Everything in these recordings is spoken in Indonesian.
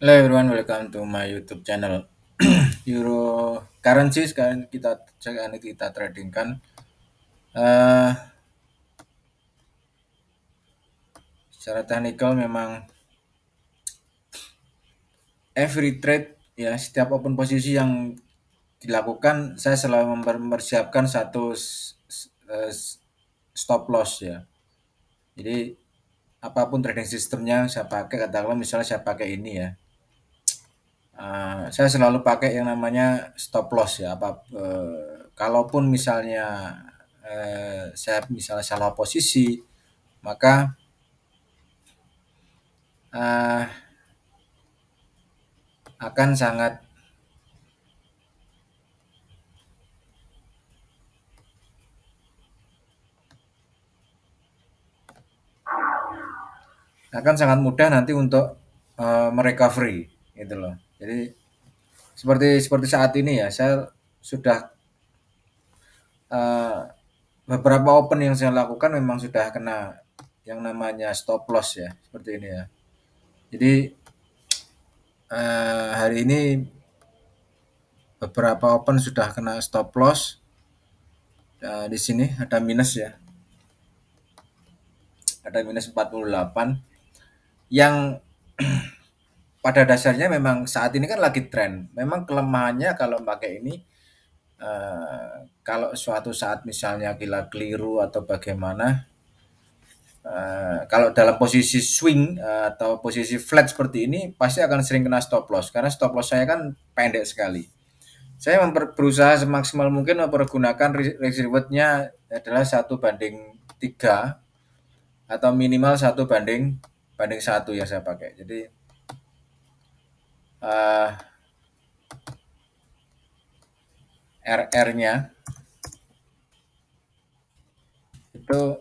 Hello everyone, welcome to my YouTube channel. Euro currency sekarang kita trading kan. Eh, Secara teknikal memang every trade ya setiap open posisi yang dilakukan saya selalu mempersiapkan satu stop loss ya. Jadi apapun trading sistemnya saya pakai, katakanlah misalnya saya pakai ini ya. Saya selalu pakai yang namanya stop loss ya. Kalaupun misalnya saya misalnya salah posisi, maka eh, akan sangat mudah nanti untuk merecovery gitu loh. Jadi seperti seperti saat ini ya, saya sudah eh, beberapa open yang saya lakukan memang sudah kena yang namanya stop loss ya, seperti ini ya. Jadi hari ini beberapa open sudah kena stop loss. Di sini ada minus ya, ada minus 48 yang pada dasarnya memang saat ini kan lagi tren. Memang kelemahannya kalau pakai ini, kalau suatu saat misalnya kita keliru atau bagaimana, kalau dalam posisi swing atau posisi flat seperti ini pasti akan sering kena stop loss karena stop loss saya kan pendek sekali. Saya berusaha semaksimal mungkin mempergunakan risk rewardnya adalah 1:3 atau minimal 1:1 yang saya pakai. Jadi RR-nya itu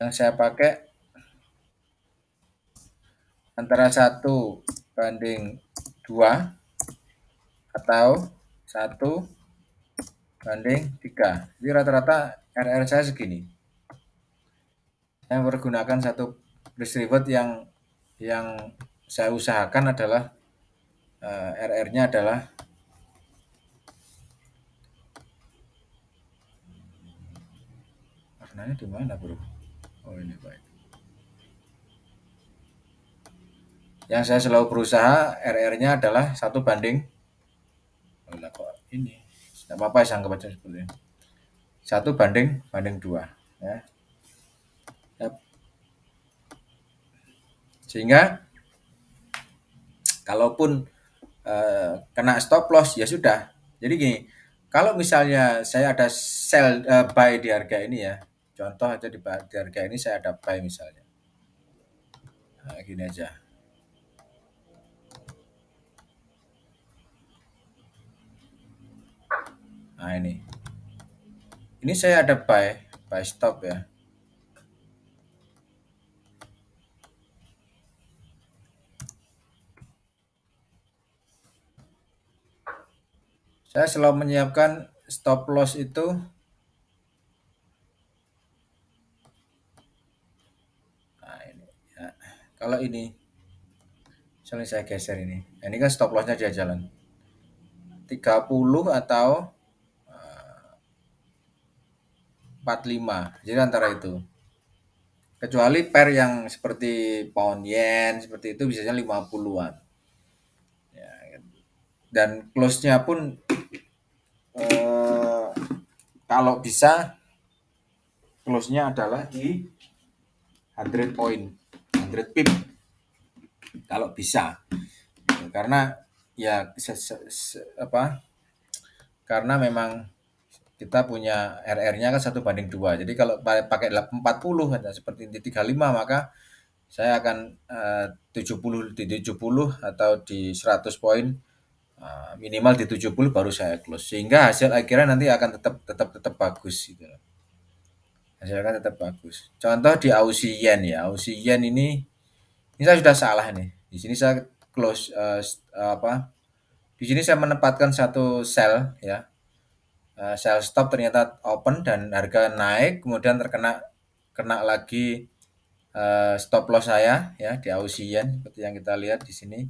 yang saya pakai antara 1:2 atau 1:3. Jadi rata-rata RR saya segini. Saya menggunakan satu risk reward yang saya usahakan adalah RR-nya adalah warnanya di mana bro? Oh ini baik. Yang saya selalu berusaha RR-nya adalah 1:, ini tidak apa-apa saya anggap aja seperti ini. 1:2 ya. Sehingga kalaupun kena stop loss ya sudah. Jadi gini, kalau misalnya saya ada sell buy di harga ini ya, contoh aja di harga ini saya ada buy misalnya. Nah, gini aja. Nah ini. Ini saya ada buy stop ya. Saya selalu menyiapkan stop loss itu nah ini ya. Kalau ini misalnya saya geser ini. Nah, ini kan stop lossnya dia jalan 30 atau 45. Jadi antara itu. Kecuali pair yang seperti pound yen seperti itu biasanya 50-an. Ya, dan close-nya pun eh, kalau bisa close-nya adalah di 100 point, 100 pip kalau bisa. Karena ya karena memang kita punya RR-nya kan 1:2. Jadi kalau pakai 40 seperti di 35 maka saya akan 70 atau di 100 poin, minimal di 70 baru saya close. Sehingga hasil akhirnya nanti akan tetap bagus gitu. Hasilnya kan tetap bagus. Contoh di Aussie Yen ya. Aussie Yen ini saya sudah salah nih. Di sini saya close Di sini saya menempatkan satu sell ya. Sell stop ternyata open dan harga naik kemudian kena lagi stop loss saya ya di Australian seperti yang kita lihat di sini.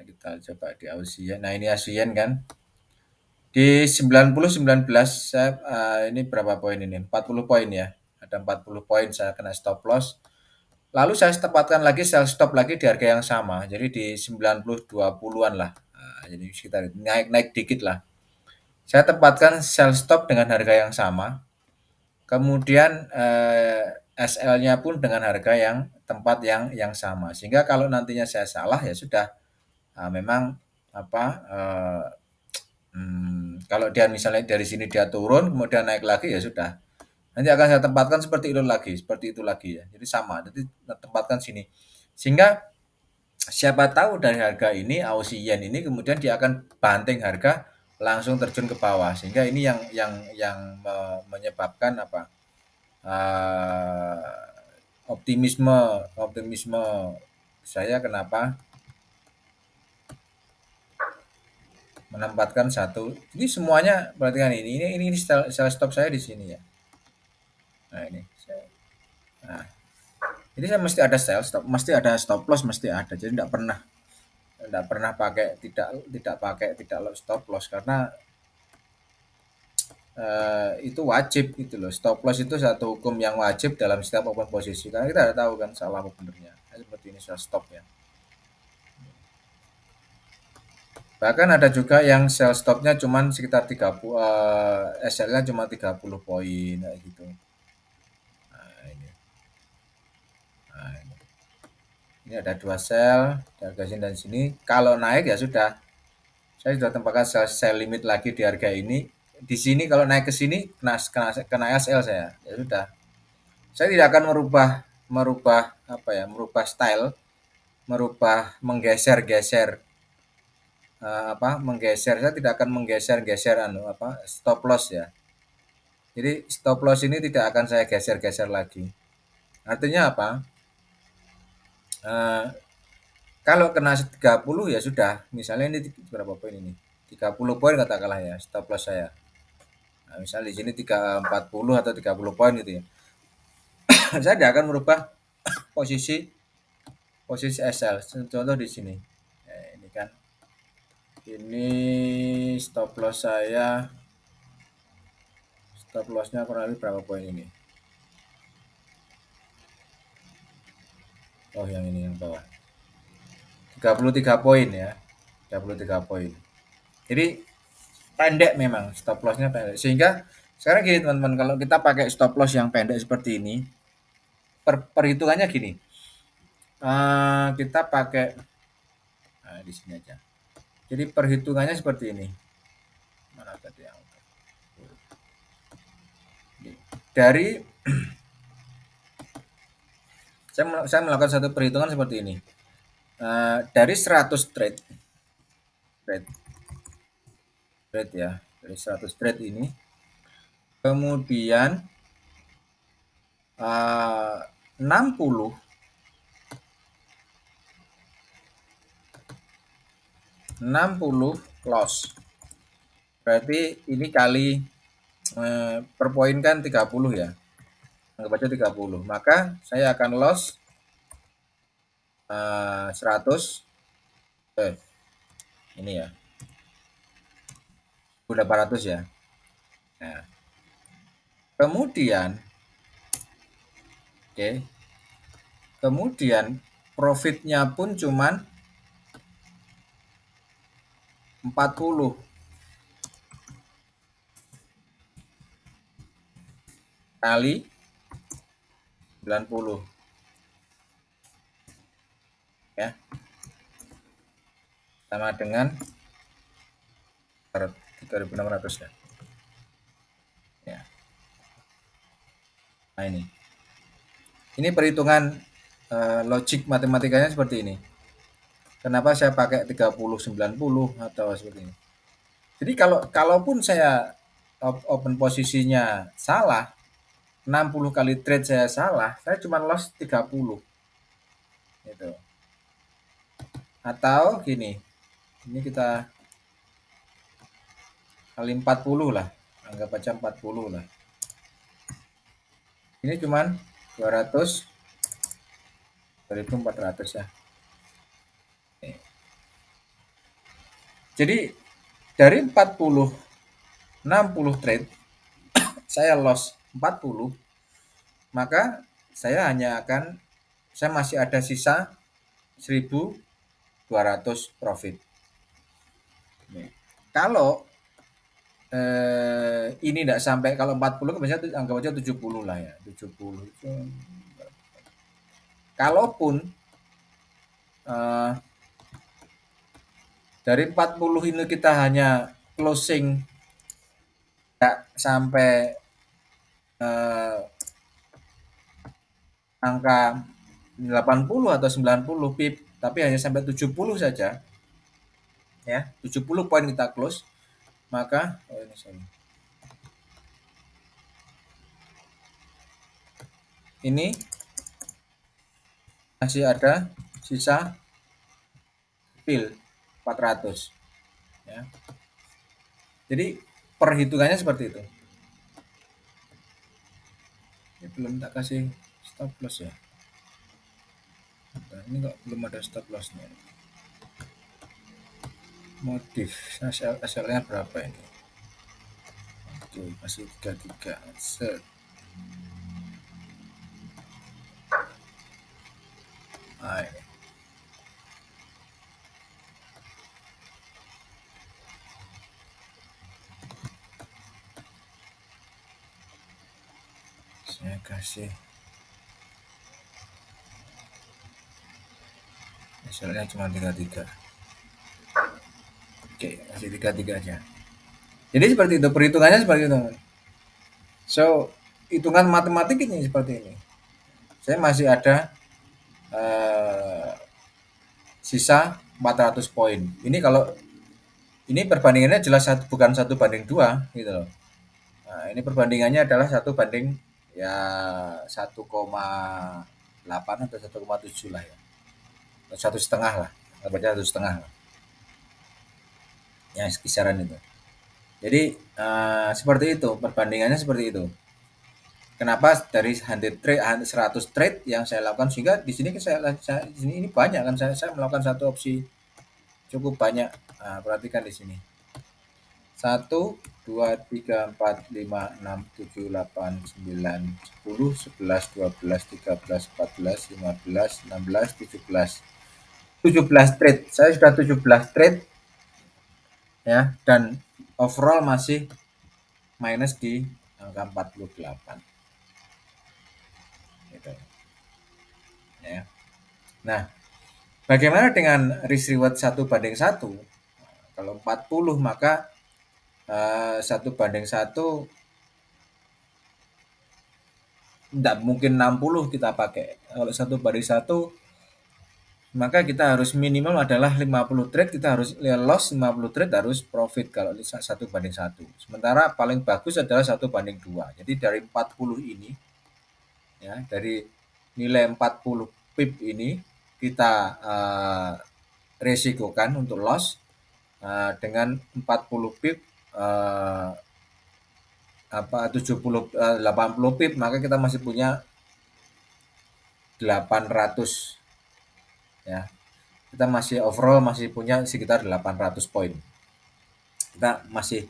Kita coba di Australian. Nah, ini Australian kan. Di 19 saya ini berapa poin ini? 40 poin ya. Ada 40 poin saya kena stop loss. Lalu saya tempatkan lagi sell stop lagi di harga yang sama. Jadi di 90-20-an lah. Nah, jadi sekitar naik dikit lah. Saya tempatkan sell stop dengan harga yang sama. Kemudian SL-nya pun dengan harga yang tempat yang sama. Sehingga kalau nantinya saya salah ya sudah. Memang apa kalau dia misalnya dari sini dia turun kemudian naik lagi ya sudah. Nanti akan saya tempatkan seperti itu lagi ya. Jadi sama. Jadi tempatkan sini. Sehingga siapa tahu dari harga ini Aussie Yen ini kemudian dia akan banting harga langsung terjun ke bawah sehingga ini yang menyebabkan apa optimisme saya kenapa menempatkan satu. Ini semuanya perhatikan ini sell stop saya di sini ya. Nah ini. Nah, jadi saya mesti ada sell stop, mesti ada stop loss, mesti ada. Jadi tidak pernah pakai tidak stop loss karena itu wajib gitu loh. Stop loss itu satu hukum yang wajib dalam setiap open posisi karena kita tidak tahu kan salah apa benernya. Seperti ini saya stop ya. Bahkan ada juga yang sell stopnya cuman sekitar 30 SL-nya cuma 30 poin kayak gitu. Nah, ini. Nah, ini ada dua sell, harga sini dan sini. Kalau naik ya sudah. Saya sudah tempatkan sell limit lagi di harga ini. Di sini kalau naik ke sini kena SL saya. Ya sudah. Saya tidak akan merubah style, menggeser-geser menggeser. Saya tidak akan menggeser-geser stop loss ya. Jadi stop loss ini tidak akan saya geser-geser lagi. Artinya apa? Kalau kena 30 ya sudah. Misalnya ini berapa poin ini? 30 poin katakanlah ya stop loss saya. Nah, misalnya di sini 40 atau 30 poin gitu ya. Saya tidak akan merubah posisi SL. Contoh di sini. Nah, ini kan. Ini stop loss saya. Stop lossnya kurang lebih berapa poin ini? Oh, yang ini yang bawah. 33 poin ya. 33 poin. Jadi pendek memang stop lossnya pendek. Sehingga sekarang gini teman-teman, kalau kita pakai stop loss yang pendek seperti ini, perhitungannya gini. Kita pakai di sini aja. Jadi perhitungannya seperti ini. Mana tadi yang dari saya melakukan satu perhitungan seperti ini. Dari 100 trade ya, dari 100 trade ini, kemudian 60 loss. Berarti ini kali per poin kan 30 ya. Anggap aja 30. Maka saya akan loss 100 ini ya. 800 ya. Nah. Kemudian kemudian profitnya pun cuman 40 kali 90 ya, sama dengan 3.600 ya. Nah ini perhitungan logik matematikanya seperti ini. Kenapa saya pakai 30-90 atau seperti ini. Jadi kalaupun saya open posisinya salah, 60 kali trade saya salah, saya cuma loss 30. Gitu. Atau gini, ini kita kali 40 lah, anggap aja 40 lah. Ini cuman 200, 2400 ya. Jadi dari 40, 60 trade saya loss 40, maka saya masih ada sisa 1200 profit. Kalau ini tidak sampai, kalau 40 biasanya anggap aja 70 lah ya, 70 itu. Kalaupun dari 40 ini kita hanya closing tidak sampai angka 80 atau 90 pip, tapi hanya sampai 70 saja, ya 70 poin kita close, maka ini masih ada sisa pil 400 ya. Jadi perhitungannya seperti itu. Ini belum tak kasih stop loss ya. Nah, ini kok belum ada stop lossnya. Modif hasilnya berapa ini? Oke, masih 33. Set. Nah, ini. Saya kasih hasilnya cuma 33. Oke, masih 33 aja. Jadi seperti itu, perhitungannya seperti itu. So, hitungan matematik ini seperti ini. Saya masih ada sisa 400 poin. Ini kalau ini perbandingannya jelas bukan 1:2 gitu loh. Nah, ini perbandingannya adalah 1 banding ya 1,8 atau 1,7 lah ya. 1,5 lah. Baca 1,5 lah. Ya, kisaran itu. Jadi seperti itu, perbandingannya seperti itu. Kenapa dari 100 trade yang saya lakukan, sehingga di sini di sini ini banyak kan, saya melakukan satu opsi cukup banyak. Nah, perhatikan di sini. 1, 2, 3, 4, 5, 6, 7, 8, 9, 10, 11, 12, 13, 14, 15, 16, 17. 17 trade. Saya sudah 17 trade ya, dan overall masih minus di angka 48. Gitu. Ya. Nah, bagaimana dengan risk reward 1:1? Kalau 40 maka 1:1 tidak mungkin 60 kita pakai. Kalau 1:1 maka kita harus minimal adalah 50 trade, kita harus loss 50 trade, harus profit kalau 1:1. Sementara paling bagus adalah 1:2. Jadi dari 40 ini ya, dari nilai 40 pip ini kita resikokan untuk loss dengan 40 pip 80 pip, maka kita masih punya 800 ya. Kita masih overall masih punya sekitar 800 poin. Kita masih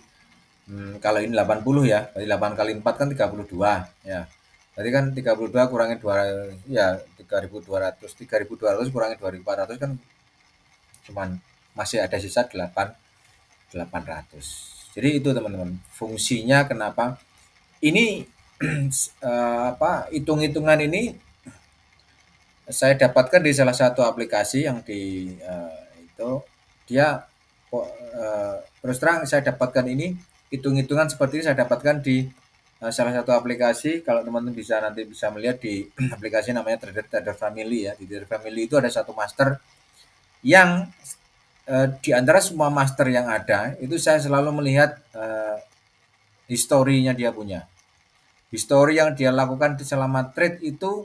kalau ini 80 ya, berarti 8 kali 4 kan 32 ya. Berarti kan 32 kurangi 2 ya 3.200. 3.200 kurangi 2.400 kan cuman masih ada sisa 800. Jadi itu teman-teman, fungsinya kenapa ini hitung-hitungan ini saya dapatkan di salah satu aplikasi yang itu dia terus terang saya dapatkan ini hitung-hitungan seperti ini saya dapatkan di salah satu aplikasi. Kalau teman-teman nanti bisa melihat di aplikasi namanya Trader Family ya. Di Trader Family itu ada satu master yang di antara semua master yang ada itu saya selalu melihat historinya dia punya. Histori yang dia lakukan selama trade itu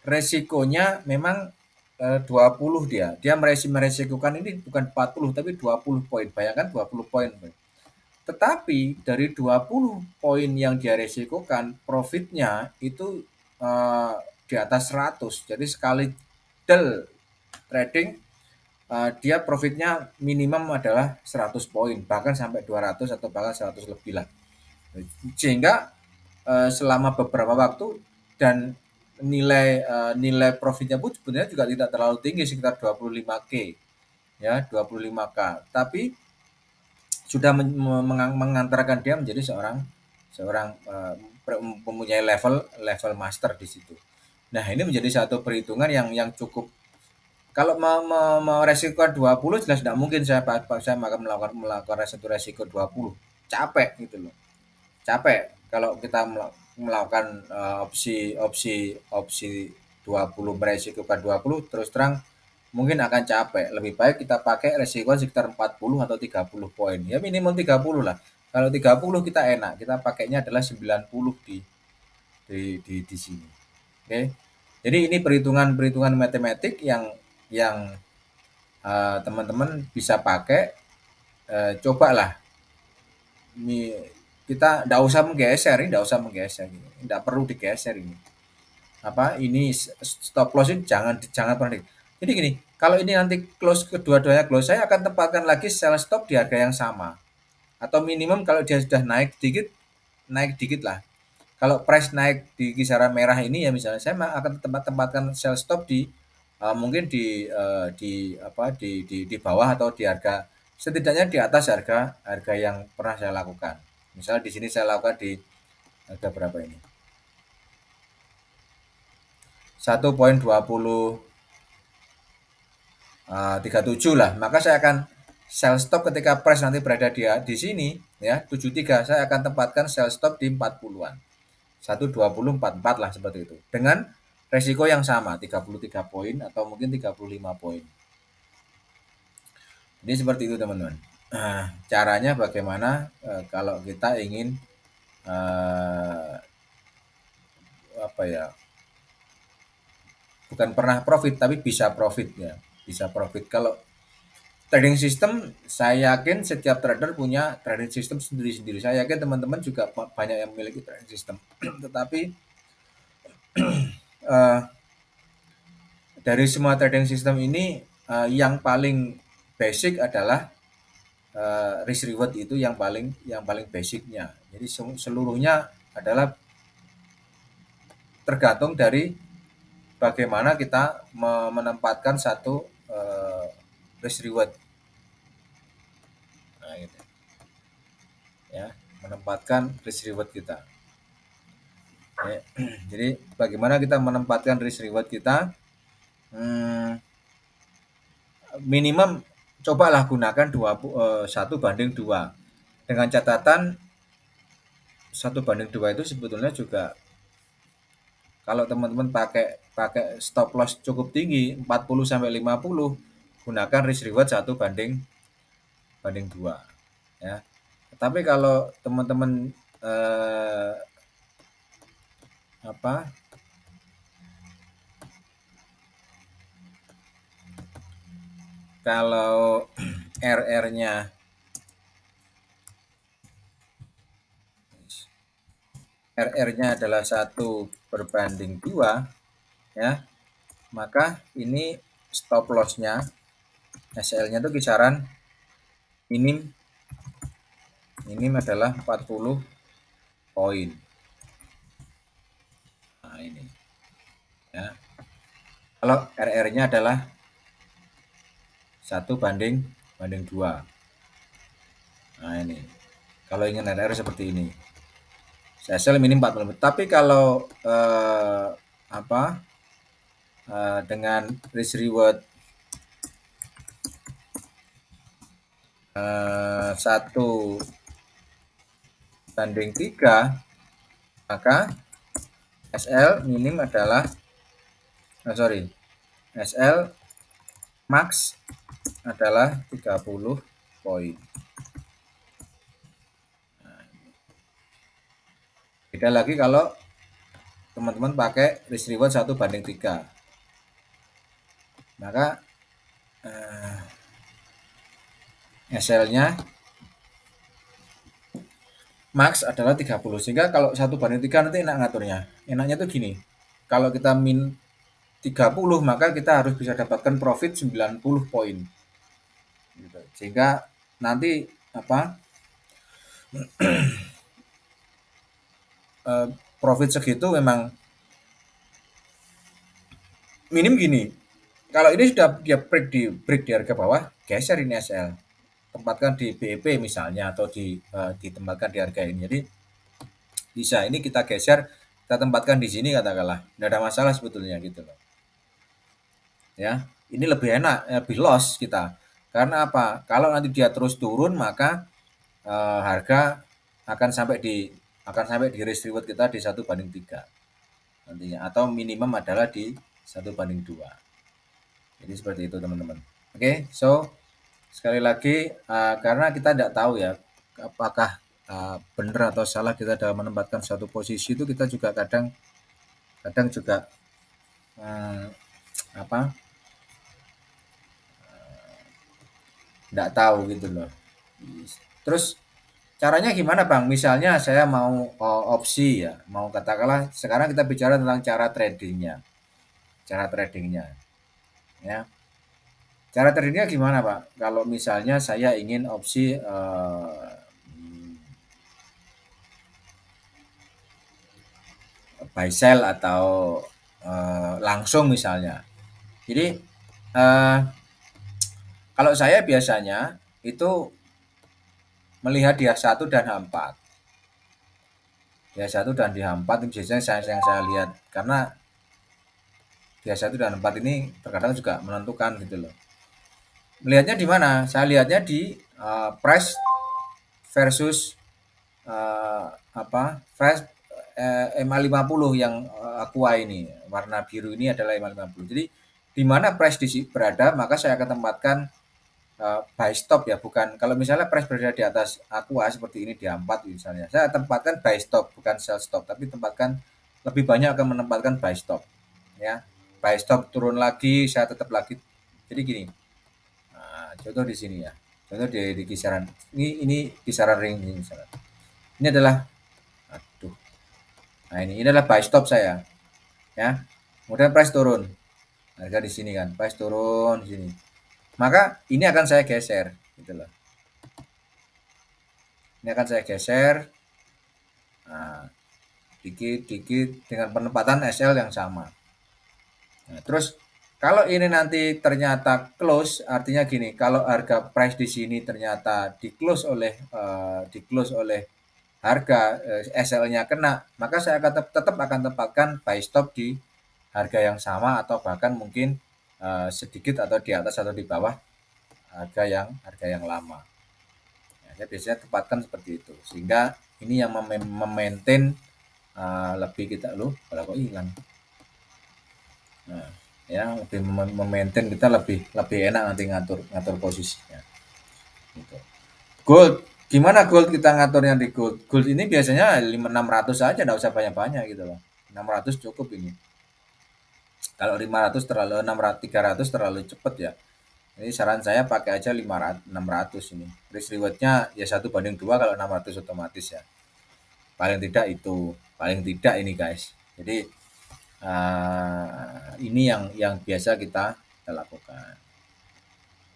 resikonya memang 20 dia. Dia meresikokan ini bukan 40 tapi 20 poin. Bayangkan 20 poin. Tetapi dari 20 poin yang dia resikokan, profitnya itu di atas 100. Jadi sekali del trading dia profitnya minimum adalah 100 poin, bahkan sampai 200 atau bahkan 100 lebih lah. Sehingga selama beberapa waktu dan nilai profitnya pun sebenarnya juga tidak terlalu tinggi, sekitar 25K ya, 25K, tapi sudah mengantarkan dia menjadi seorang mempunyai level master di situ. Nah, ini menjadi satu perhitungan yang cukup. Kalau mau resiko 20 jelas tidak mungkin saya akan melakukan resiko 20. Capek gitu loh. Capek kalau kita melakukan opsi 20 meresikokan 20 terus terang mungkin akan capek. Lebih baik kita pakai resiko sekitar 40 atau 30 poin. Ya minimal 30 lah. Kalau 30 kita enak, kita pakainya adalah 90 di sini. Oke. Jadi ini perhitungan matematik yang teman-teman bisa pakai. Cobalah. Ini kita tidak usah menggeser, tidak perlu digeser ini. Ini stop loss ini jangan pernah. Jadi gini, kalau ini nanti close kedua-duanya close, saya akan tempatkan lagi sell stop di harga yang sama. Atau minimum kalau dia sudah naik dikit lah. Kalau price naik di kisaran merah ini ya misalnya saya akan tempatkan sell stop di mungkin di bawah atau di harga setidaknya di atas harga yang pernah saya lakukan. Misalnya di sini saya lakukan di harga berapa ini? 1.2037 lah. Maka saya akan sell stop ketika price nanti berada di sini ya 73, saya akan tempatkan sell stop di 40-an. 1.2044 lah seperti itu. Dengan resiko yang sama 33 poin atau mungkin 35 poin. Jadi seperti itu teman-teman. Caranya bagaimana kalau kita ingin bukan pernah profit tapi bisa profit ya. Bisa profit. Kalau trading system saya yakin setiap trader punya trading system sendiri-sendiri. Saya yakin teman-teman juga banyak yang memiliki trading system. Tetapi dari semua trading system ini yang paling basic adalah risk reward itu yang paling basicnya. Jadi seluruhnya adalah tergantung dari bagaimana kita menempatkan satu risk reward. Nah, gitu. Ya, menempatkan risk reward kita. Ya, jadi bagaimana kita menempatkan risk reward kita? Minimum cobalah gunakan 1 banding 2. Dengan catatan 1 banding 2 itu sebetulnya juga kalau teman-teman pakai stop loss cukup tinggi 40 sampai 50, gunakan risk reward 1 banding 2 ya. Tapi kalau teman-teman kalau RR-nya adalah 1/2 ya, maka ini stop loss-nya SL-nya itu kisaran minim adalah 40 poin. Nah, ini ya. Kalau RR-nya adalah 1 banding 2. Nah, ini. Kalau ingin RR seperti ini. SL minim 40. Tapi kalau dengan risk reward 1 banding 3, maka SL minim adalah SL max adalah 30 poin. Beda lagi kalau teman-teman pakai risk reward 1 banding 3. Maka SL-nya max adalah 30. Sehingga kalau 1 banding 3 nanti enak ngaturnya. Enaknya tuh gini. kalau kita min 30 maka kita harus bisa dapatkan profit 90 poin gitu. Sehingga nanti apa profit segitu memang minim gini. Kalau ini sudah dia break di harga bawah, geser ini SL. Tempatkan di BEP misalnya atau ditempatkan di harga ini. Jadi bisa ini kita geser, kita tempatkan di sini katakanlah. Tidak ada masalah sebetulnya gitu loh. Ya, ini lebih enak, lebih loss kita. Karena apa? Kalau nanti dia terus turun maka harga akan sampai di risk reward kita di 1/3 nantinya, atau minimum adalah di 1/2. Jadi seperti itu teman-teman. Oke, so sekali lagi karena kita tidak tahu ya apakah benar atau salah kita dalam menempatkan satu posisi, itu kita juga kadang juga tidak tahu gitu loh. Terus caranya gimana Bang? Misalnya saya mau opsi ya, mau katakanlah sekarang kita bicara tentang cara tradingnya. Ya. Cara tradingnya gimana Pak? Kalau misalnya saya ingin opsi buy sell atau langsung misalnya. Jadi kalau saya biasanya itu melihat di H1 dan H4. Di H1 dan di H4 itu biasanya yang saya lihat, karena di H1 dan H4 ini terkadang juga menentukan gitu loh. Melihatnya di mana? Saya lihatnya di price versus price MA50 yang aqua ini, warna biru ini adalah MA50. Jadi di mana price berada, maka saya akan tempatkan buy stop ya, bukan kalau misalnya price berada di atas aqua seperti ini di 4 misalnya, saya tempatkan buy stop bukan sell stop, tapi tempatkan lebih banyak akan menempatkan buy stop ya. Buy stop turun lagi saya tetap lagi. Jadi gini, contoh di sini ya, contoh di kisaran ini kisaran ring ini misalnya. Ini adalah ini adalah buy stop saya ya. Kemudian price turun, harga di sini kan, price turun di sini, maka ini akan saya geser gitu loh. Ini akan saya geser dikit-dikit dengan penempatan SL yang sama. Nah, terus kalau ini nanti ternyata close, artinya gini, kalau harga price di sini ternyata di close oleh harga SL-nya kena, maka saya akan tetap akan tempatkan buy stop di harga yang sama atau bahkan mungkin sedikit atau di atas atau di bawah harga yang lama. Saya biasanya tempatkan seperti itu, sehingga ini yang memaintain lebih kita kalau kok hilang. Nah, ya lebih memaintain kita lebih enak nanti ngatur posisinya. Gitu. Gold, gimana gold kita ngaturnya di gold? Gold ini biasanya 600 saja, enggak usah banyak-banyak gitu loh. 600 cukup ini. Kalau 500 terlalu 300 terlalu cepet ya. Ini saran saya pakai aja 600 ini. Risk rewardnya ya 1/2 kalau 600 otomatis ya. Paling tidak itu, paling tidak ini guys. Jadi ini yang biasa kita lakukan.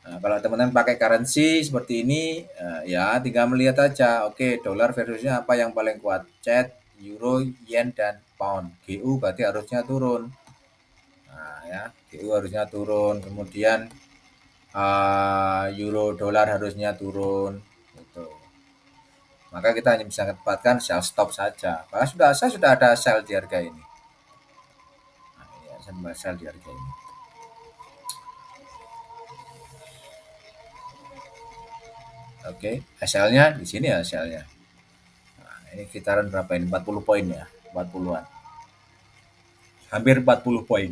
Nah, kalau teman-teman pakai currency seperti ini, ya tinggal melihat aja. Oke, dolar versusnya apa yang paling kuat? CAD, euro, yen, dan pound. GU berarti harusnya turun. Nah, ya, GU harusnya turun. Kemudian euro dolar harusnya turun gitu. Maka kita hanya bisa menempatkan sell stop saja. Maka saya sudah ada sell di harga ini. Nah, ini ya, saya sell di harga ini. Oke, SL-nya di sini ya SL-nya. Nah, ini kitaran berapa ini? 40 poin ya, 40-an. Hampir 40 poin.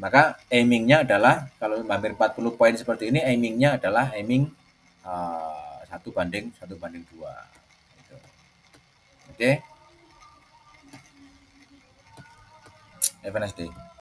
Maka aimingnya adalah kalau hampir 40 poin seperti ini, aimingnya adalah aiming 1/2. Gitu. Oke. Have a nice day.